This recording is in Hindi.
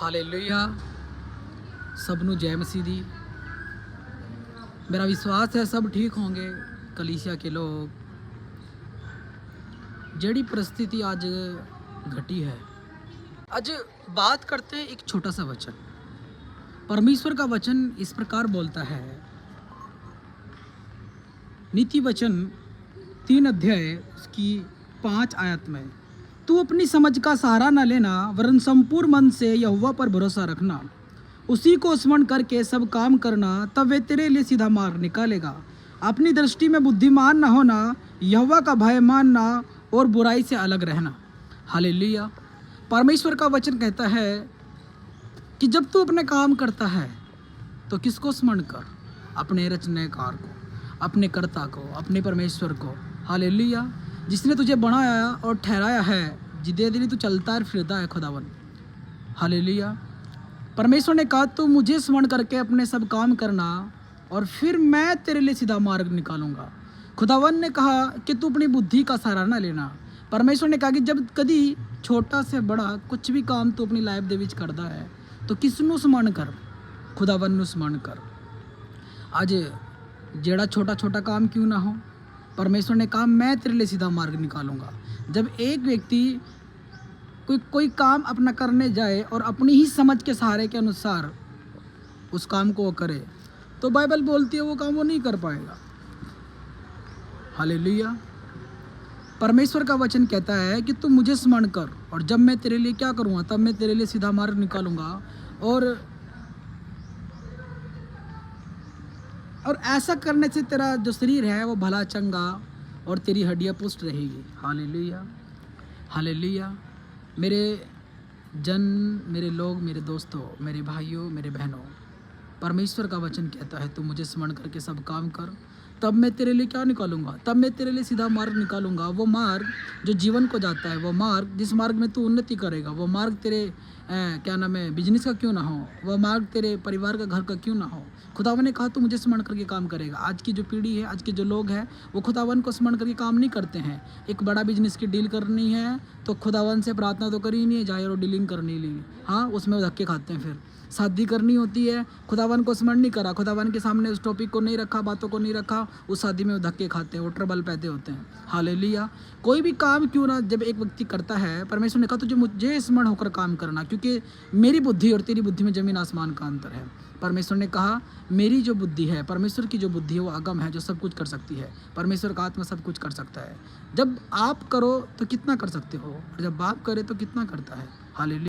हालेलुया। सबनू जय मसीह दी। मेरा विश्वास है सब ठीक होंगे। कलीसिया के लोग, जड़ी परिस्थिति आज घटी है। आज बात करते हैं एक छोटा सा वचन। परमेश्वर का वचन इस प्रकार बोलता है, नीति वचन 3 अध्याय उसकी 5 आयत में, तू अपनी समझ का सहारा न लेना, वरन संपूर्ण मन से यहोवा पर भरोसा रखना, उसी को स्मरण करके सब काम करना, तब वे तेरे लिए सीधा मार्ग निकालेगा। अपनी दृष्टि में बुद्धिमान न होना, यहोवा का भय मानना और बुराई से अलग रहना। हालेलुया। परमेश्वर का वचन कहता है कि जब तू अपने काम करता है तो किसको स्मरण कर? अपने रचनेकार को, अपने कर्ता को, अपने परमेश्वर को। हालेलुया। जिसने तुझे बनाया और ठहराया है, जिदे दिन तू चलता है फिरता है खुदावन। हालेलुया। परमेश्वर ने कहा तू मुझे स्मरण करके अपने सब काम करना और फिर मैं तेरे लिए सीधा मार्ग निकालूंगा। खुदावन ने कहा कि तू अपनी बुद्धि का सहारा ना लेना। परमेश्वर ने कहा कि जब कभी छोटा से बड़ा कुछ भी काम तू अपनी लाइफ दे विच करता है तो किसनू स्मरण कर? खुदावन नू स्मरण कर। आज जेड़ा छोटा छोटा काम क्यों ना हो, परमेश्वर ने कहा मैं तेरे लिए सीधा मार्ग निकालूंगा। जब एक व्यक्ति कोई काम अपना करने जाए और अपनी ही समझ के सहारे के अनुसार उस काम को वो करे तो बाइबल बोलती है वो काम वो नहीं कर पाएगा। हालेलुया। परमेश्वर का वचन कहता है कि तू मुझे स्मरण कर और जब मैं तेरे लिए क्या करूँगा, तब मैं तेरे लिए सीधा मार्ग निकालूंगा। और ऐसा करने से तेरा जो शरीर है वो भला चंगा और तेरी हड्डियाँ पुष्ट रहेगी। हालेलुया। हालेलुया। मेरे जन, मेरे लोग, मेरे दोस्तों, मेरे भाइयों, मेरे बहनों, परमेश्वर का वचन कहता है तू मुझे स्मरण करके सब काम कर, तब मैं तेरे लिए क्या निकालूंगा? तब मैं तेरे लिए सीधा मार्ग निकालूंगा। वो मार्ग जो जीवन को जाता है, वो मार्ग जिस मार्ग में तू उन्नति करेगा, वो मार्ग तेरे क्या नाम है बिजनेस का क्यों ना हो, वो मार्ग तेरे परिवार का घर का क्यों ना हो, खुदावन ने कहा तू मुझे स्मरण करके काम करेगा। आज की जो पीढ़ी है, आज के जो लोग हैं, वो खुदावन को स्मरण करके काम नहीं करते हैं। एक बड़ा बिजनेस की डील करनी है तो खुदावन से प्रार्थना तो करी नहीं है, जाहिर और डीलिंग करनी ली, हाँ उसमें वो धक्के खाते हैं। फिर शादी करनी होती है, खुदावन को स्मरण नहीं करा, खुदावन के सामने उस टॉपिक को नहीं रखा, बातों को नहीं रखा, उस शादी में वो धक्के खाते हैं, वो ट्रबल पैदे होते हैं। हालेलुया। कोई भी काम क्यों ना जब एक व्यक्ति करता है, परमेश्वर ने कहा तुझे मुझे स्मरण होकर काम करना, क्योंकि मेरी बुद्धि और तेरी बुद्धि में जमीन आसमान का अंतर है। परमेश्वर ने कहा मेरी जो बुद्धि है, परमेश्वर की जो बुद्धि है वो अगम है, जो सब कुछ कर सकती है। परमेश्वर का आत्मा सब कुछ कर सकता है। जब आप करो तो कितना कर सकते हो, और जब बाप करे तो कितना करता है। हालेलुया।